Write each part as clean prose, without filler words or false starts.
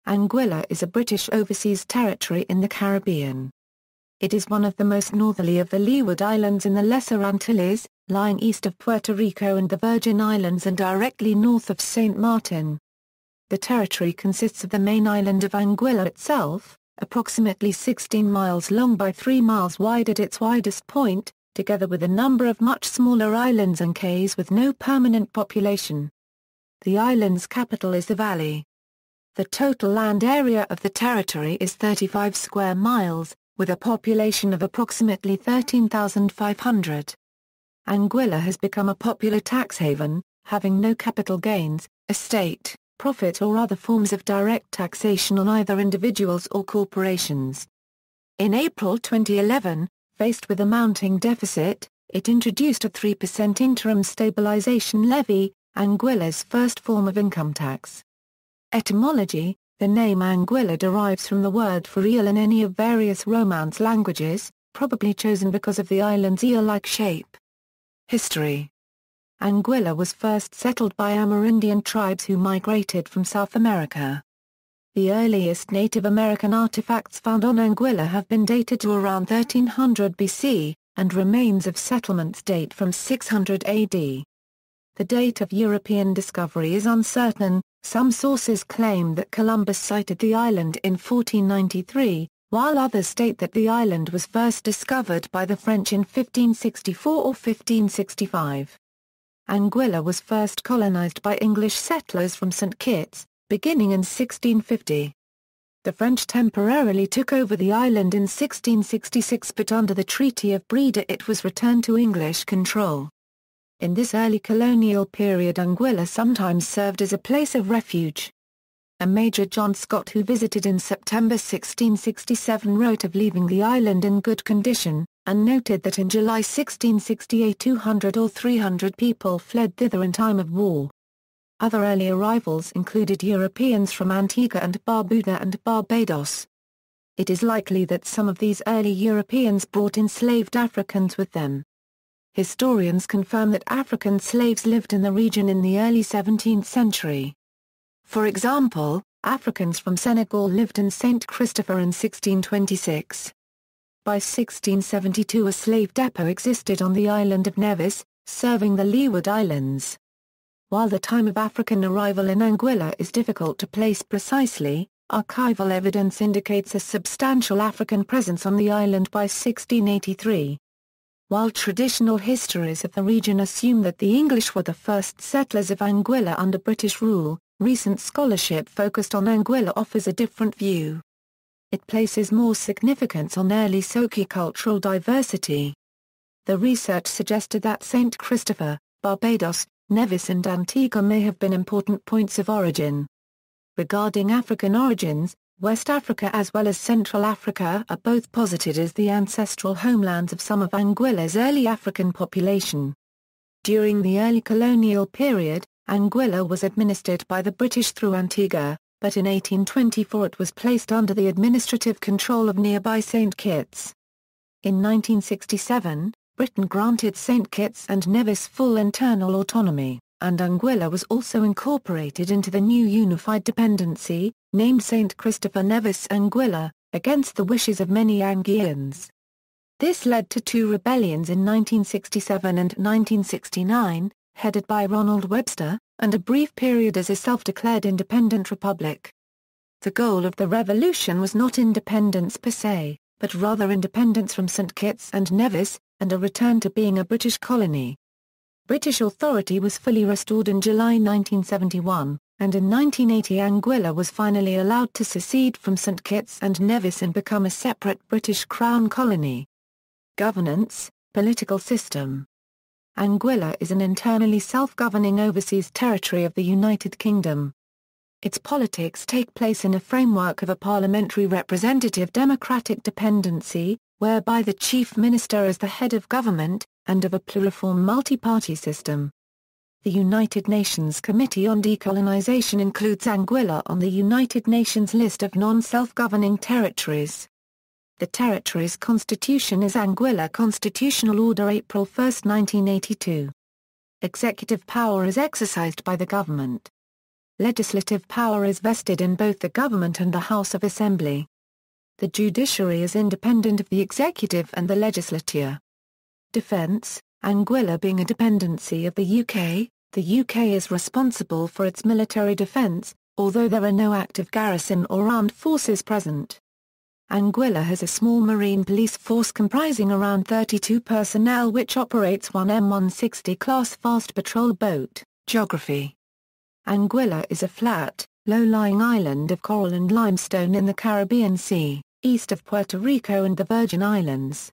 Anguilla is a British overseas territory in the Caribbean. It is one of the most northerly of the Leeward Islands in the Lesser Antilles, lying east of Puerto Rico and the Virgin Islands and directly north of St. Martin. The territory consists of the main island of Anguilla itself, approximately 16 miles long by 3 miles wide at its widest point, together with a number of much smaller islands and cays with no permanent population. The island's capital is the valley. The total land area of the territory is 35 square miles, with a population of approximately 13,500. Anguilla has become a popular tax haven, having no capital gains, estate, profit or other forms of direct taxation on either individuals or corporations. In April 2011, faced with a mounting deficit, it introduced a 3% Interim Stabilisation Levy, Anguilla's first form of income tax. Etymology: the name Anguilla derives from the word for eel in any of various Romance languages, probably chosen because of the island's eel-like shape. History: Anguilla was first settled by Amerindian tribes who migrated from South America. The earliest Native American artifacts found on Anguilla have been dated to around 1300 BC, and remains of settlements date from 600 AD. The date of European discovery is uncertain. Some sources claim that Columbus sighted the island in 1493, while others state that the island was first discovered by the French in 1564 or 1565. Anguilla was first colonized by English settlers from St. Kitts, beginning in 1650. The French temporarily took over the island in 1666, but under the Treaty of Breda it was returned to English control. In this early colonial period, Anguilla sometimes served as a place of refuge. A Major John Scott, who visited in September 1667, wrote of leaving the island in good condition, and noted that in July 1668 200 or 300 people fled thither in time of war. Other early arrivals included Europeans from Antigua and Barbuda and Barbados. It is likely that some of these early Europeans brought enslaved Africans with them. Historians confirm that African slaves lived in the region in the early 17th century. For example, Africans from Senegal lived in St. Christopher in 1626. By 1672 a slave depot existed on the island of Nevis, serving the Leeward Islands. While the time of African arrival in Anguilla is difficult to place precisely, archival evidence indicates a substantial African presence on the island by 1683. While traditional histories of the region assume that the English were the first settlers of Anguilla under British rule, recent scholarship focused on Anguilla offers a different view. It places more significance on early sociocultural diversity. The research suggested that St. Christopher, Barbados, Nevis and Antigua may have been important points of origin. Regarding African origins, West Africa as well as Central Africa are both posited as the ancestral homelands of some of Anguilla's early African population. During the early colonial period, Anguilla was administered by the British through Antigua, but in 1824 it was placed under the administrative control of nearby St. Kitts. In 1967, Britain granted St. Kitts and Nevis full internal autonomy, and Anguilla was also incorporated into the new unified dependency, named St. Christopher Nevis Anguilla, against the wishes of many Anguillans. This led to two rebellions in 1967 and 1969, headed by Ronald Webster, and a brief period as a self-declared independent republic. The goal of the revolution was not independence per se, but rather independence from St. Kitts and Nevis, and a return to being a British colony. British authority was fully restored in July 1971, and in 1980 Anguilla was finally allowed to secede from St. Kitts and Nevis and become a separate British Crown colony. Governance, political system. Anguilla is an internally self-governing overseas territory of the United Kingdom. Its politics take place in a framework of a parliamentary representative democratic dependency, whereby the chief minister is the head of government, and of a pluriform multi-party system. The United Nations Committee on Decolonization includes Anguilla on the United Nations list of non-self-governing territories. The territory's constitution is Anguilla Constitutional Order April 1, 1982. Executive power is exercised by the government. legislative power is vested in both the government and the House of Assembly. The judiciary is independent of the executive and the legislature. Defence, Anguilla being a dependency of the UK is responsible for its military defence, although there are no active garrison or armed forces present. Anguilla has a small marine police force comprising around 32 personnel which operates one M160 class fast patrol boat. Geography. Anguilla is a flat, low-lying island of coral and limestone in the Caribbean Sea, east of Puerto Rico and the Virgin Islands.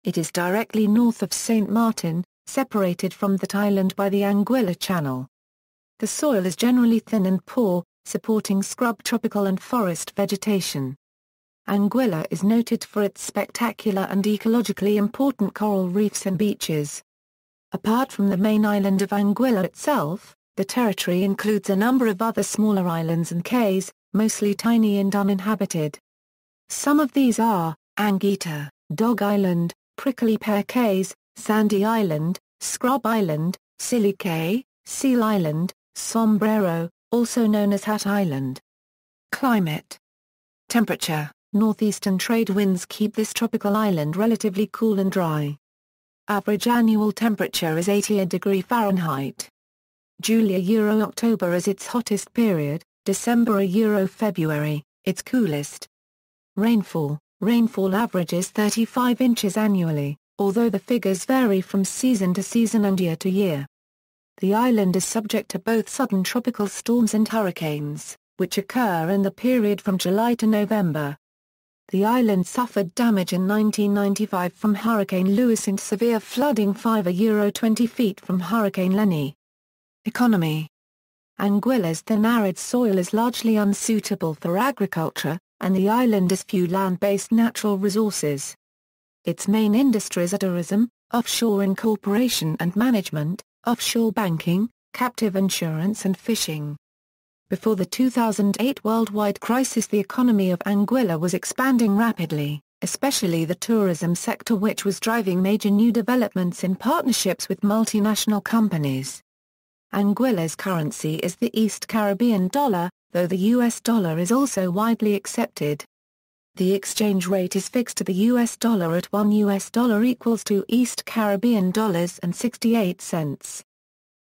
It is directly north of St. Martin, separated from that island by the Anguilla Channel. The soil is generally thin and poor, supporting scrub tropical and forest vegetation. Anguilla is noted for its spectacular and ecologically important coral reefs and beaches. Apart from the main island of Anguilla itself, the territory includes a number of other smaller islands and cays, mostly tiny and uninhabited. Some of these are ang-GWIL-ə, Dog Island, Prickly Pear Cays, Sandy Island, Scrub Island, Silly Cay, Seal Island, Sombrero, also known as Hat Island. Climate. Temperature. Northeastern trade winds keep this tropical island relatively cool and dry. Average annual temperature is 80 degrees Fahrenheit. July-October is its hottest period, December-February, its coolest. Rainfall. Rainfall averages 35 inches annually, although the figures vary from season to season and year to year. The island is subject to both sudden tropical storms and hurricanes, which occur in the period from July to November. The island suffered damage in 1995 from Hurricane Lewis and severe flooding €20 feet from Hurricane Lenny. Economy. Anguilla's thin arid soil is largely unsuitable for agriculture, and the island has few land-based natural resources. Its main industries are tourism, offshore incorporation and management, offshore banking, captive insurance and fishing. Before the 2008 worldwide crisis, the economy of Anguilla was expanding rapidly, especially the tourism sector, which was driving major new developments in partnerships with multinational companies. Anguilla's currency is the East Caribbean dollar, though the US dollar is also widely accepted. The exchange rate is fixed to the US dollar at $1 equals to East Caribbean dollars and 68 cents.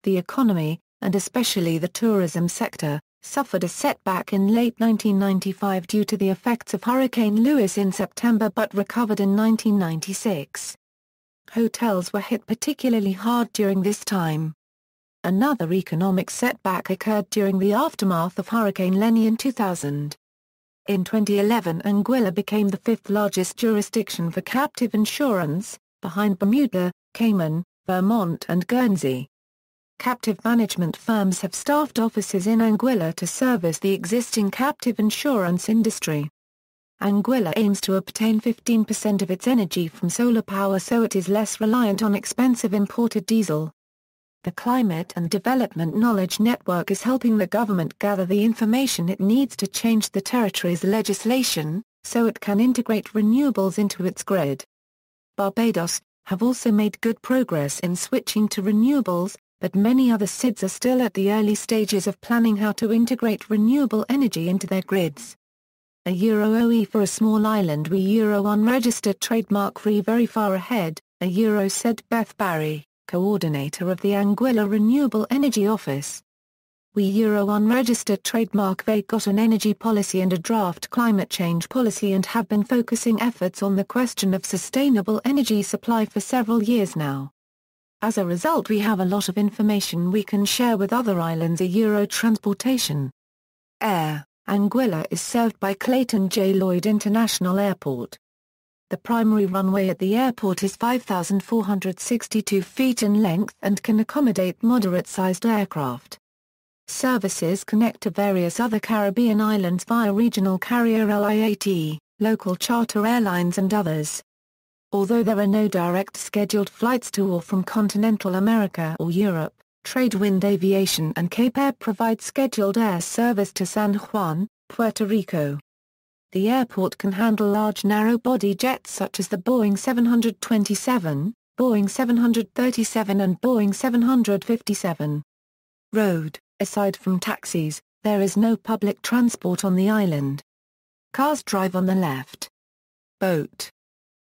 The economy, and especially the tourism sector, suffered a setback in late 1995 due to the effects of Hurricane Lewis in September but recovered in 1996. Hotels were hit particularly hard during this time. Another economic setback occurred during the aftermath of Hurricane Lenny in 2000. In 2011, Anguilla became the fifth largest jurisdiction for captive insurance, behind Bermuda, Cayman, Vermont and Guernsey. Captive management firms have staffed offices in Anguilla to service the existing captive insurance industry. Anguilla aims to obtain 15% of its energy from solar power so it is less reliant on expensive imported diesel. The Climate and Development Knowledge Network is helping the government gather the information it needs to change the territory's legislation, so it can integrate renewables into its grid. Barbados have also made good progress in switching to renewables, but many other SIDs are still at the early stages of planning how to integrate renewable energy into their grids. A €OE for a small island we unregistered trademark free very far ahead, a said Beth Barry, coordinator of the Anguilla Renewable Energy Office. We unregistered trademark they got an energy policy and a draft climate change policy and have been focusing efforts on the question of sustainable energy supply for several years now. As a result, we have a lot of information we can share with other islands. Transportation. Air. Anguilla is served by Clayton J. Lloyd International Airport. The primary runway at the airport is 5,462 feet in length and can accommodate moderate-sized aircraft. Services connect to various other Caribbean islands via regional carrier LIAT, local charter airlines and others. Although there are no direct scheduled flights to or from continental America or Europe, Tradewind Aviation and Cape Air provide scheduled air service to San Juan, Puerto Rico. The airport can handle large narrow-body jets such as the Boeing 727, Boeing 737 and Boeing 757. Road. Aside from taxis, there is no public transport on the island. Cars drive on the left. Boat.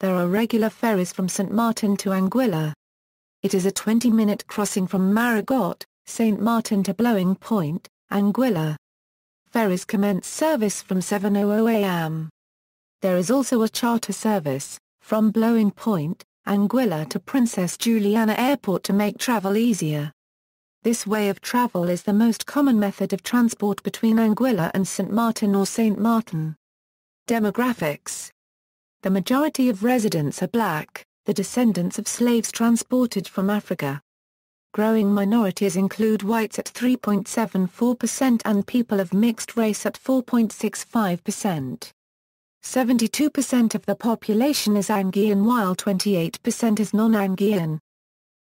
There are regular ferries from St. Martin to Anguilla. It is a 20-minute crossing from Marigot, St. Martin to Blowing Point, Anguilla. Ferries commence service from 7:00 a.m. There is also a charter service, from Blowing Point, Anguilla to Princess Juliana Airport to make travel easier. This way of travel is the most common method of transport between Anguilla and St. Martin or St. Martin. Demographics. The majority of residents are black, the descendants of slaves transported from Africa. Growing minorities include whites at 3.74% and people of mixed race at 4.65%. 72% of the population is Anguillan while 28% is non-Anguillan.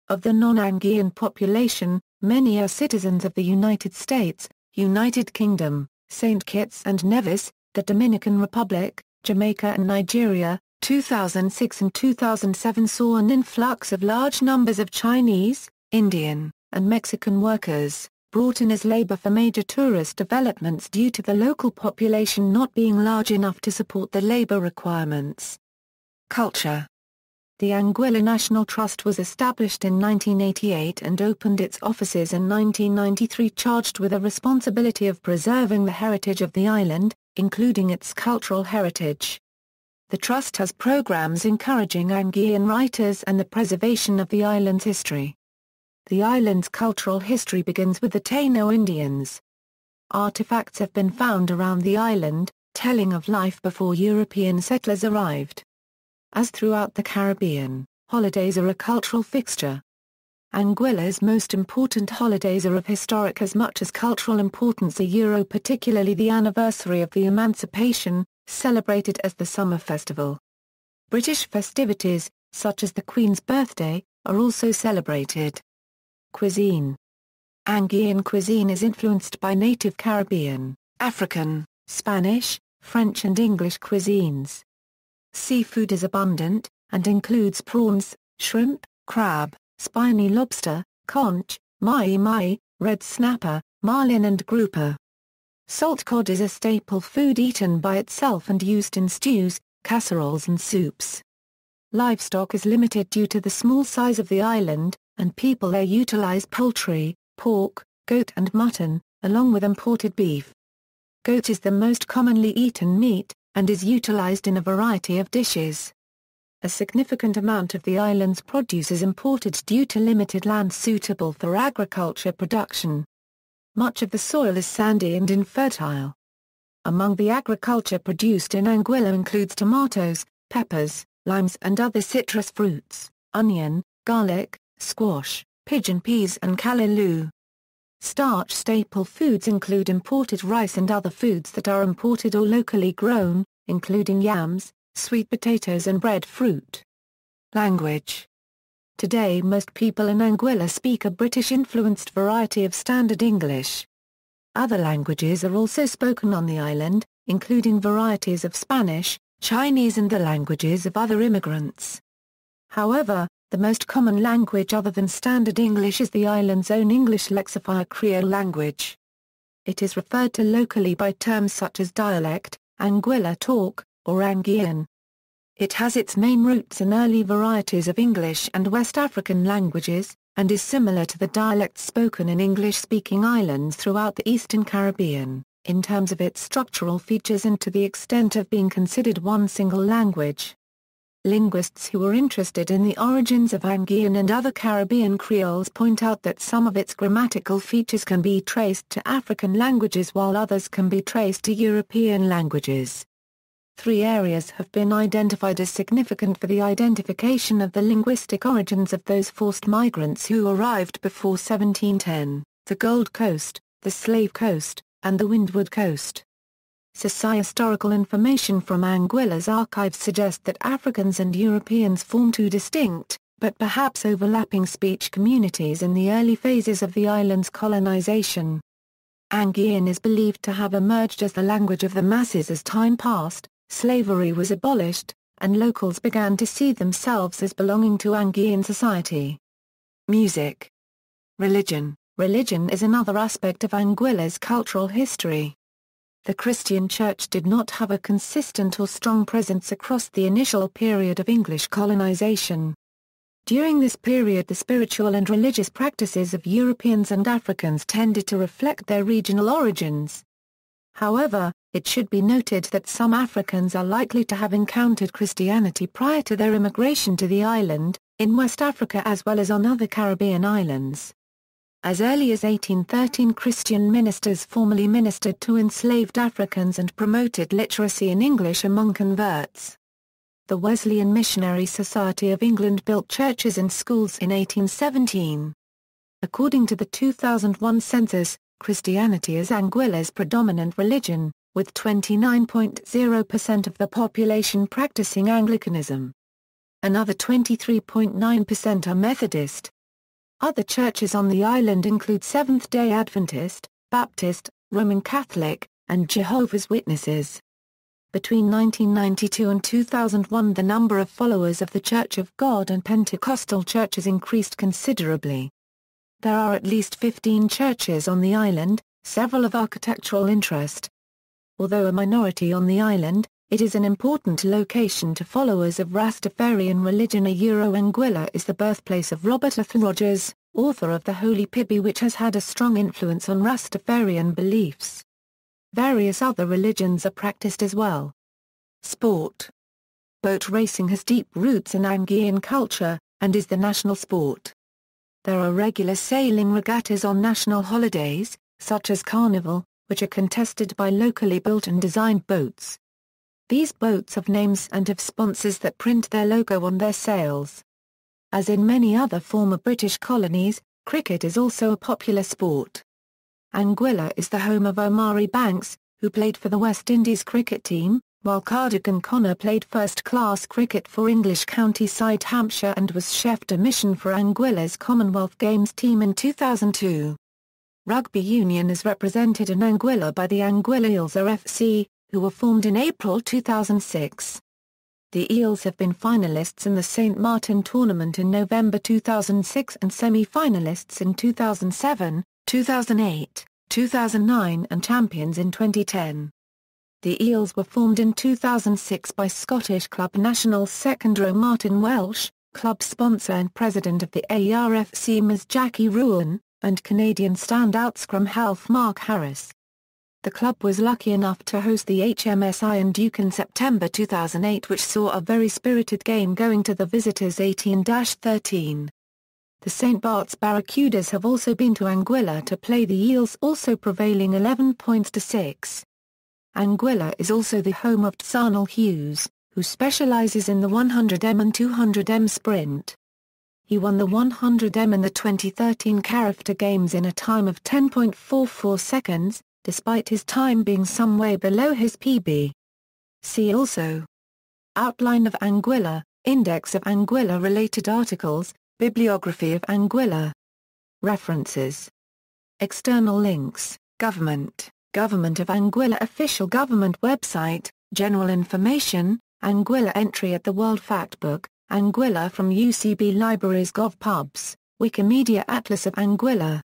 Of the non-Anguillan population, many are citizens of the United States, United Kingdom, St. Kitts and Nevis, the Dominican Republic, Jamaica and Nigeria. 2006 and 2007 saw an influx of large numbers of Chinese, Indian, and Mexican workers, brought in as labor for major tourist developments due to the local population not being large enough to support the labor requirements. Culture. The Anguilla National Trust was established in 1988 and opened its offices in 1993, charged with the responsibility of preserving the heritage of the island, including its cultural heritage. The Trust has programs encouraging Anguillan writers and the preservation of the island's history. The island's cultural history begins with the Taino Indians. Artifacts have been found around the island, telling of life before European settlers arrived. As throughout the Caribbean, holidays are a cultural fixture. Anguilla's most important holidays are of historic as much as cultural importance, particularly the anniversary of the Emancipation, celebrated as the Summer Festival. British festivities, such as the Queen's birthday, are also celebrated. Cuisine. Anguillan cuisine is influenced by native Caribbean, African, Spanish, French and English cuisines. Seafood is abundant, and includes prawns, shrimp, crab, spiny lobster, conch, mahi-mahi, red snapper, marlin and grouper. Salt cod is a staple food eaten by itself and used in stews, casseroles and soups. Livestock is limited due to the small size of the island, and people there utilize poultry, pork, goat and mutton, along with imported beef. Goat is the most commonly eaten meat, and is utilized in a variety of dishes. A significant amount of the island's produce is imported due to limited land suitable for agriculture production. Much of the soil is sandy and infertile. Among the agriculture produced in Anguilla includes tomatoes, peppers, limes and other citrus fruits, onion, garlic, squash, pigeon peas and callaloo. Starch staple foods include imported rice and other foods that are imported or locally grown, including yams, sweet potatoes and breadfruit. Language. Today most people in Anguilla speak a British-influenced variety of Standard English. Other languages are also spoken on the island, including varieties of Spanish, Chinese and the languages of other immigrants. However, the most common language other than Standard English is the island's own English lexifier Creole language. It is referred to locally by terms such as dialect, Anguilla talk, or Anguillan. It has its main roots in early varieties of English and West African languages, and is similar to the dialects spoken in English-speaking islands throughout the Eastern Caribbean, in terms of its structural features and to the extent of being considered one single language. Linguists who are interested in the origins of Anguillan and other Caribbean Creoles point out that some of its grammatical features can be traced to African languages while others can be traced to European languages. 3 areas have been identified as significant for the identification of the linguistic origins of those forced migrants who arrived before 1710, the Gold Coast, the Slave Coast, and the Windward Coast. Socio-historical information from Anguilla's archives suggest that Africans and Europeans form 2 distinct, but perhaps overlapping speech communities in the early phases of the island's colonization. Anguillan is believed to have emerged as the language of the masses as time passed, slavery was abolished, and locals began to see themselves as belonging to Anguillan society. Music. Religion. Religion is another aspect of Anguilla's cultural history. The Christian Church did not have a consistent or strong presence across the initial period of English colonization. During this period, the spiritual and religious practices of Europeans and Africans tended to reflect their regional origins. However, it should be noted that some Africans are likely to have encountered Christianity prior to their immigration to the island, in West Africa as well as on other Caribbean islands. As early as 1813, Christian ministers formally ministered to enslaved Africans and promoted literacy in English among converts. The Wesleyan Missionary Society of England built churches and schools in 1817. According to the 2001 census, Christianity is Anguilla's predominant religion, with 29.0% of the population practicing Anglicanism. Another 23.9% are Methodist. Other churches on the island include Seventh-day Adventist, Baptist, Roman Catholic, and Jehovah's Witnesses. Between 1992 and 2001, the number of followers of the Church of God and Pentecostal churches increased considerably. There are at least 15 churches on the island, several of architectural interest. Although a minority on the island, it is an important location to followers of Rastafarian religion. Anguilla is the birthplace of Robert F. Rogers, author of The Holy Pibby, which has had a strong influence on Rastafarian beliefs. Various other religions are practiced as well. Sport. Boat racing has deep roots in Anguillan culture, and is the national sport. There are regular sailing regattas on national holidays, such as Carnival, which are contested by locally built and designed boats. These boats have names and have sponsors that print their logo on their sails. As in many other former British colonies, cricket is also a popular sport. Anguilla is the home of Omari Banks, who played for the West Indies cricket team, while Cardigan Connor played first-class cricket for English county side Hampshire and was chef de mission for Anguilla's Commonwealth Games team in 2002. Rugby union is represented in Anguilla by the ang-GWIL-ə FC, who were formed in April 2006. The Eels have been finalists in the St. Martin tournament in November 2006 and semi-finalists in 2007, 2008, 2009 and champions in 2010. The Eels were formed in 2006 by Scottish club national secondary Martin Welsh, club sponsor and president of the ARFC Ms Jackie Ruan, and Canadian standout scrum half Mark Harris. The club was lucky enough to host the HMS Iron Duke in September 2008, which saw a very spirited game going to the visitors 18-13. The St. Bart's Barracudas have also been to Anguilla to play the Eels, also prevailing 11 points to 6. Anguilla is also the home of Tzarnal Hughes, who specializes in the 100m and 200m sprint. He won the 100m in the 2013 Carafta Games in a time of 10.44 seconds, despite his time being some way below his PB. See also: Outline of Anguilla, Index of Anguilla-related articles, Bibliography of Anguilla. References. External links: Government of Anguilla, Official Government Website, General Information, Anguilla entry at the World Factbook, Anguilla from UCB Libraries. GovPubs, Wikimedia Atlas of Anguilla.